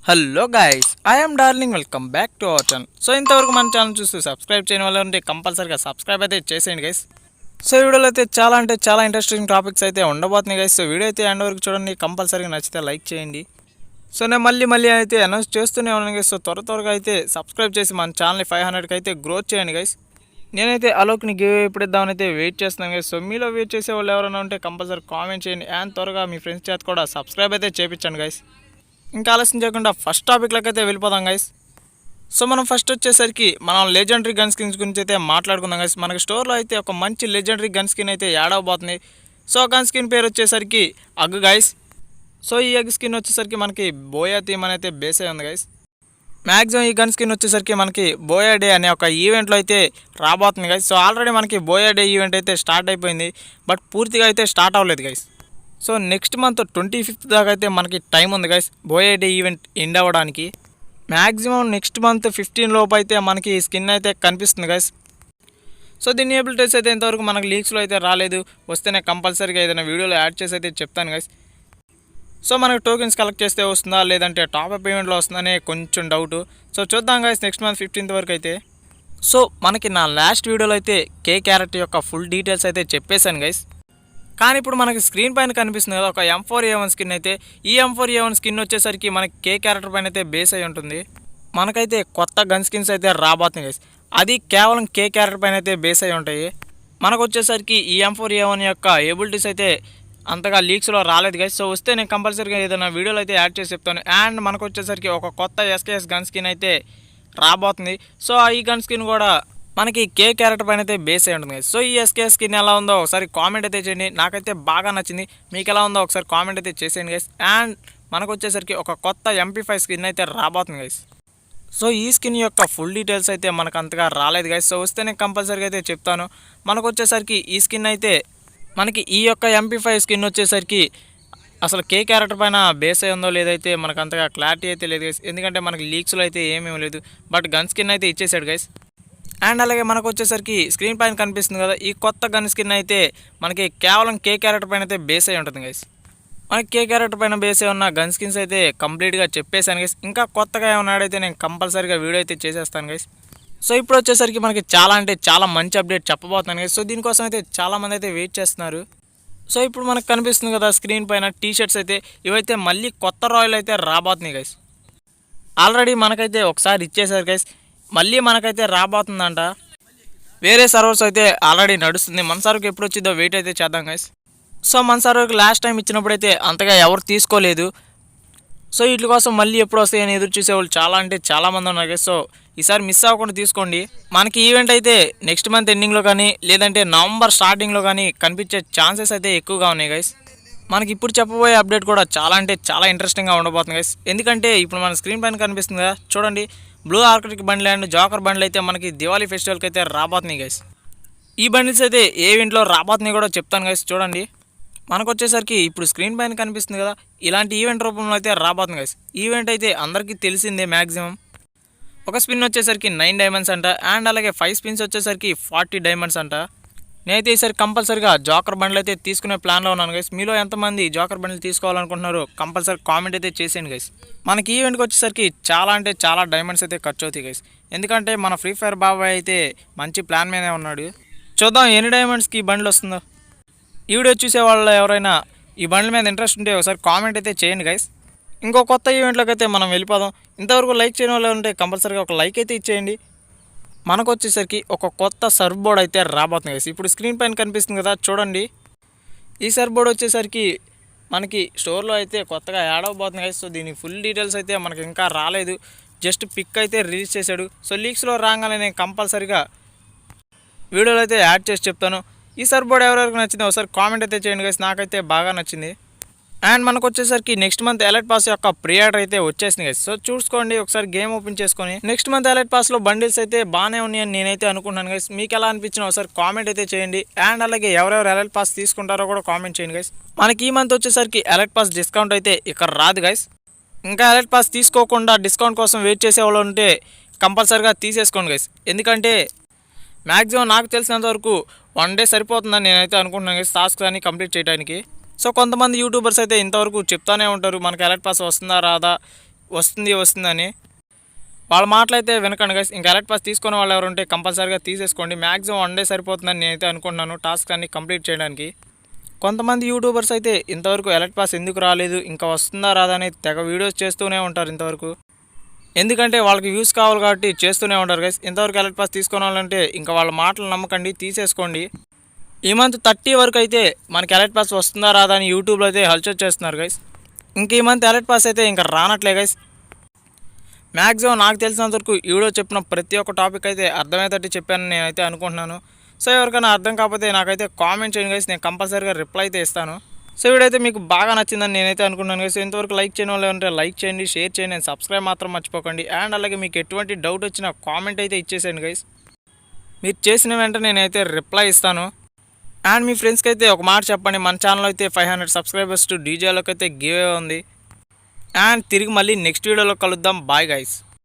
Hello guys, I'm darling, welcome back to our channel. So ఇంతవరకు మన channel చూస్తూ subscribe చేయని వాళ్ళు ఉంటే కంపల్సరీగా సబ్స్క్రైబ్ అయితే చేసేయండి గైస్. సో ఈ వీడియోలో అయితే చాలా అంటే చాలా ఇంట్రెస్టింగ్ టాపిక్స్ అయితే ఉండబోతున్నాయి గైస్. సో వీడియో అయితే ఎండ్ వరకు చూడండి, కంపల్సరీగా నచ్చితే లైక్ చేయండి. సో నేను మళ్ళీ అయితే అనౌన్స్ చేస్తూనే ఉన్నాను గైస్. సో త్వరగా అయితే సబ్స్క్రైబ్ చేసి మన ఛానల్ని 500కి అయితే గ్రోత్ చేయండి గైస్. నేనైతే అలోక్ని గివ్ ఎప్పుడు ఇద్దామని అయితే వెయిట్ చేస్తున్నాను గైస్. సో మీలో వెయిట్ చేసే వాళ్ళు ఎవరైనా ఉంటే కంపల్సరీ కామెంట్ చేయండి అండ్ త్వరగా మీ ఫ్రెండ్స్ చేత కూడా సబ్స్క్రైబ్ అయితే చేయించండి గైస్. ఇంకా ఆలస్యం చేయకుండా ఫస్ట్ టాపిక్లోకి అయితే వెళ్ళిపోదాం గైస్. సో మనం ఫస్ట్ వచ్చేసరికి మనం లెజెండరీ గన్ స్కిన్స్ గురించి అయితే మాట్లాడుకుందాం గైస్. మనకి స్టోర్లో అయితే ఒక మంచి లెజెండరీ గన్ స్కిన్ అయితే యాడ్ అవబోతుంది. సో గన్ స్కిన్ పేరు వచ్చేసరికి అగ్ గైస్. సో ఈ అగ్ స్కిన్ వచ్చేసరికి మనకి బోయా థీమ్ అని అయితే బేస్ అయి ఉంది గైస్. మ్యాక్సిమం ఈ గన్ స్కిన్ వచ్చేసరికి మనకి బోయా డే అనే ఒక ఈవెంట్లో అయితే రాబోతుంది గైస్. సో ఆల్రెడీ మనకి బోయా డే ఈవెంట్ అయితే స్టార్ట్ అయిపోయింది, బట్ పూర్తిగా అయితే స్టార్ట్ అవ్వలేదు guys. So next month 25th దాకా అయితే మనకి టైం ఉంది guys buoy day event end అవ్వడానికి. మ్యాక్సిమం నెక్స్ట్ మంత్ 15 లోపు అయితే మనకి ఈ స్కిన్ అయితే కనిపిస్తుంది గైస్. సో దీని ఎబిలిటీస్ అయితే ఇంతవరకు మనకి లీక్స్లో అయితే రాలేదు, వస్తేనే కంపల్సరీగా ఏదైనా వీడియోలో యాడ్ చేసి అయితే చెప్తాను గైస్. సో మనకు టోకెన్స్ కలెక్ట్ చేస్తే వస్తుందా లేదంటే టాప్అప్ ఈవెంట్లో వస్తుందనే కొంచెం డౌట్. సో చూద్దాం గైస్ నెక్స్ట్ మంత్ 15th వరకు అయితే. సో మనకి నా లాస్ట్ వీడియోలో అయితే కే క్యారెక్టర్ యొక్క ఫుల్ డీటెయిల్స్ అయితే చెప్పేశాను గైస్. కానీ ఇప్పుడు మనకి స్క్రీన్ పైన కనిపిస్తుంది కదా ఒక M4A1 స్కిన్ అయితే. ఈ M4A1 స్కిన్ వచ్చేసరికి మనకి కే క్యారెక్టర్ పైన అయితే బేస్ అయి ఉంటుంది. మనకైతే కొత్త గన్ స్కిన్స్ అయితే రాబోతున్నాయి గైస్, అది కేవలం కే క్యారెక్టర్ పైన అయితే బేస్ అయి ఉంటాయి. మనకు వచ్చేసరికి ఈ M4A1 యొక్క ఎబిలిటీస్ అయితే అంతగా లీక్స్లో రాలేదు గైస్. సో వస్తే నేను కంపల్సరీగా ఏదైనా వీడియోలో అయితే యాడ్ చేసి చెప్తాను. అండ్ మనకు వచ్చేసరికి ఒక కొత్త SKS గన్ స్కిన్ అయితే రాబోతుంది. సో ఈ గన్ స్కిన్ కూడా మనకి కే క్యారెక్టర్ పైన అయితే బేస్ అయి ఉంటుంది. సో ఈ SKS స్కిన్ ఎలా ఉందో ఒకసారి కామెంట్ అయితే చేయండి. నాకైతే బాగా నచ్చింది, మీకు ఎలా ఉందో ఒకసారి కామెంట్ అయితే చేసేయండి గైస్. అండ్ మనకు వచ్చేసరికి ఒక కొత్త MP5 స్కిన్ అయితే రాబోతుంది గైస్. సో ఈ స్కిన్ యొక్క ఫుల్ డీటెయిల్స్ అయితే మనకు అంతగా రాలేదు గైస్. సో వస్తే నేను కంపల్సరీగా అయితే చెప్తాను. మనకు వచ్చేసరికి ఈ స్కిన్ అయితే మనకి ఈ యొక్క MP5 స్కిన్ వచ్చేసరికి అసలు కే క్యారెక్టర్ పైన బేస్ అయి ఉందో లేదైతే మనకు అంతగా క్లారిటీ అయితే లేదు గైస్, ఎందుకంటే మనకి లీక్స్లో అయితే ఏమేమి లేదు, బట్ గన్ స్కిన్ అయితే ఇచ్చేసాడు గైస్. అండ్ అలాగే మనకు వచ్చేసరికి స్క్రీన్ పైన కనిపిస్తుంది కదా ఈ కొత్త గన్ స్కిన్ అయితే మనకి కేవలం కే క్యారెక్టర్ పైన అయితే బేస్ అయి ఉంటుంది గైస్. మనకి కే క్యారెక్టర్ పైన బేస్ అయి ఉన్న గన్ స్కిన్స్ అయితే కంప్లీట్గా చెప్పేశాను గైస్. ఇంకా కొత్తగా ఏమన్నా అయితే నేను కంపల్సరీగా వీడియో అయితే చేసేస్తాను గైస్. సో ఇప్పుడు వచ్చేసరికి మనకి చాలా అంటే చాలా మంచి అప్డేట్ చెప్పబోతున్నాను గైస్. సో దీనికోసం అయితే చాలామంది అయితే వెయిట్ చేస్తున్నారు. సో ఇప్పుడు మనకు కనిపిస్తుంది కదా స్క్రీన్ పైన టీషర్ట్స్ అయితే, ఇవైతే మళ్ళీ కొత్త రాయల్ అయితే రాబోతున్నాయి గైస్. ఆల్రెడీ మనకైతే ఒకసారి ఇచ్చేసారు గైస్, మళ్ళీ మనకైతే రాబోతుందంట. వేరే సర్వర్స్ అయితే ఆల్రెడీ నడుస్తుంది, మన సర్వర్కి ఎప్పుడు వచ్చిందో వెయిట్ అయితే చేద్దాం గైస్. సో మన సర్వర్కి లాస్ట్ టైం ఇచ్చినప్పుడు అయితే అంతగా ఎవరు తీసుకోలేదు. సో వీటి కోసం మళ్ళీ ఎప్పుడు వస్తాయని ఎదురు చూసేవాళ్ళు చాలా అంటే చాలామంది ఉన్నారు గైస్. సో ఈసారి మిస్ అవ్వకుండా తీసుకోండి. మనకి ఈవెంట్ అయితే నెక్స్ట్ మంత్ ఎండింగ్లో కానీ లేదంటే నవంబర్ స్టార్టింగ్లో కానీ కనిపించే ఛాన్సెస్ అయితే ఎక్కువగా ఉన్నాయి గైస్. మనకి ఇప్పుడు చెప్పబోయే అప్డేట్ కూడా చాలా అంటే చాలా ఇంట్రెస్టింగ్గా ఉండబోతుంది గైస్. ఎందుకంటే ఇప్పుడు మన స్క్రీన్ పైన కనిపిస్తుంది కదా చూడండి, బ్లూ ఆర్కిటిక్ బండ్లు అండ్ జోకర్ బండ్లు అయితే మనకి దివాళీ ఫెస్టివల్కి అయితే రాబోతున్నాయి గైస్. ఈ బండిల్స్ అయితే ఏ ఈవెంట్లో రాబోతున్నాయి కూడా చెప్తాను గైస్. చూడండి మనకు వచ్చేసరికి ఇప్పుడు స్క్రీన్ పైన కనిపిస్తుంది కదా ఇలాంటి ఈవెంట్ రూపంలో అయితే రాబోతుంది గైస్. ఈవెంట్ అయితే అందరికీ తెలిసిందే, మ్యాక్సిమం ఒక స్పిన్ వచ్చేసరికి 9 డైమండ్స్ అంట. అండ్ అలాగే 5 స్పిన్స్ వచ్చేసరికి 40 డైమండ్స్ అంట. నేనైతే ఈసారి కంపల్సరీగా జోకర్ బండ్లు అయితే తీసుకునే ప్లాన్లో ఉన్నాను గైస్. మీలో ఎంతమంది జోకర్ బండ్లు తీసుకోవాలనుకుంటున్నారో కంపల్సరీ కామెంట్ అయితే చేసేయండి గైస్. మనకి ఈవెంట్కి వచ్చేసరికి చాలా అంటే చాలా డైమండ్స్ అయితే ఖర్చు అవుతాయి గైస్, ఎందుకంటే మన ఫ్రీ ఫైర్ బాబాయ్ అయితే మంచి ప్లాన్ మీదే ఉన్నాడు. చూద్దాం ఎన్ని డైమండ్స్కి ఈ బండ్లు వస్తుందో. ఈ వీడియో చూసే వాళ్ళు ఎవరైనా ఈ బండ్ల మీద ఇంట్రెస్ట్ ఉంటే ఒకసారి కామెంట్ అయితే చేయండి గైస్. ఇంకో కొత్త ఈవెంట్లోకి అయితే మనం వెళ్ళిపోదాం. ఇంతవరకు లైక్ చేయని వాళ్ళు ఉంటే కంపల్సరీగా ఒక లైక్ అయితే ఇచ్చేయండి. మనకు వచ్చేసరికి ఒక కొత్త సర్ఫ్ బోర్డ్ అయితే రాబోతుంది గైస్. ఇప్పుడు స్క్రీన్ పైన కనిపిస్తుంది కదా చూడండి, ఈ సర్ఫ్ బోర్డ్ వచ్చేసరికి మనకి స్టోర్లో అయితే కొత్తగా యాడ్ అవబోతుంది గైస్. సో దీని ఫుల్ డీటెయిల్స్ అయితే మనకి ఇంకా రాలేదు, జస్ట్ పిక్ అయితే రిలీజ్ చేశాడు. సో లీక్స్లో రాగానే నేను కంపల్సరీగా వీడియోలో అయితే యాడ్ చేసి చెప్తాను. ఈ సర్ఫ్ బోర్డ్ ఎవరెవరికి నచ్చిందో ఒకసారి కామెంట్ అయితే చేయండి గైస్, నాకైతే బాగా నచ్చింది. అండ్ మనకు వచ్చేసరికి నెక్స్ట్ మంత్ ఎలైట్ పాస్ యొక్క ప్రీ ఆర్డర్ అయితే వచ్చేసింది గైస్. సో చూసుకోండి ఒకసారి గేమ్ ఓపెన్ చేసుకొని. నెక్స్ట్ మంత్ ఎలైట్ పాస్లో బండిల్స్ అయితే బాగానే ఉన్నాయని నేనైతే అనుకుంటున్నాను గైస్. మీకు ఎలా అనిపించినా ఒకసారి కామెంట్ అయితే చేయండి. అండ్ అలాగే ఎవరెవరు ఎలైట్ పాస్ తీసుకుంటారో కూడా కామెంట్ చేయండి గైస్. మనకి ఈ మంత్ వచ్చేసరికి ఎలైట్ పాస్ డిస్కౌంట్ అయితే ఇక్కడ రాదు గైస్. ఇంకా ఎలైట్ పాస్ తీసుకోకుండా డిస్కౌంట్ కోసం వెయిట్ చేసే వాళ్ళు ఉంటే కంపల్సరీగా తీసేసుకోండి గైస్, ఎందుకంటే మ్యాక్సిమం నాకు తెలిసినంత వరకు 1 డే సరిపోతుందని నేనైతే అనుకుంటున్నాను గైస్ టాస్క్ అని కంప్లీట్ చేయడానికి. సో కొంతమంది యూట్యూబర్స్ అయితే ఇంతవరకు చెప్తానే ఉంటారు మనకి ఎలైట్ పాస్ వస్తుందా రాదా, వస్తుందని. వాళ్ళ మాటలైతే వినకండి గైస్. ఇంకా ఎలర్ట్ పాస్ తీసుకునే వాళ్ళు ఎవరు ఉంటే కంపల్సరీగా తీసేసుకోండి. మ్యాక్సిమం 1 డే సరిపోతుందని నేనైతే అనుకుంటున్నాను టాస్క్ అన్ని కంప్లీట్ చేయడానికి. కొంతమంది యూట్యూబర్స్ అయితే ఇంతవరకు ఎలర్ట్ పాస్ ఎందుకు రాలేదు, ఇంకా వస్తుందా రాదా అని తెగ వీడియోస్ చేస్తూనే ఉంటారు ఇంతవరకు. ఎందుకంటే వాళ్ళకి వ్యూస్ కావాలి కాబట్టి చేస్తూనే ఉంటారు గైస్. ఇంతవరకు ఎలర్ట్ పాస్ తీసుకునే వాళ్ళంటే ఇంకా వాళ్ళ మాటలు నమ్మకండి, తీసేసుకోండి. ఈ మంత్ 30 వరకు అయితే మనకి ఎలర్ట్ పాస్ వస్తుందా రాదా అని యూట్యూబ్లో అయితే హల్చల్ చేస్తున్నారు గైస్. ఇంక ఈ మంత్ ఎలర్ట్ పాస్ అయితే ఇంకా రానట్లే గైస్. మ్యాక్సిమం నాకు తెలిసినంత వరకు ఈ వీడియో చెప్పిన ప్రతి ఒక్క టాపిక్ అయితే అర్థమయ్యేటట్టు చెప్పాను నేనైతే అనుకుంటున్నాను. సో ఎవరికైనా అర్థం కాకపోతే నాకైతే కామెంట్ చేయండి గైస్, నేను కంపల్సరీగా రిప్లై అయితే ఇస్తాను. సో వీడైతే మీకు బాగా నచ్చిందని నేనైతే అనుకున్నాను గైస్. ఇంతవరకు లైక్ చేయని వాళ్ళు ఉంటే లైక్ చేయండి, షేర్ చేయండి, అండ్ సబ్స్క్రైబ్ మాత్రం మర్చిపోకండి. అండ్ అలాగే మీకు ఎటువంటి డౌట్ వచ్చినా కామెంట్ అయితే ఇచ్చేసేయండి గైస్. మీరు చేసిన వెంటనే నేనైతే రిప్లై ఇస్తాను. అండ్ మీ ఫ్రెండ్స్కి అయితే ఒక మాట చెప్పండి, మన ఛానల్ అయితే 500 సబ్స్క్రైబర్స్ టు డీజేలోకి అయితే గివ్ అవే ఉంది. అండ్ తిరిగి మళ్ళీ నెక్స్ట్ వీడియోలో కలుద్దాం. Bye guys.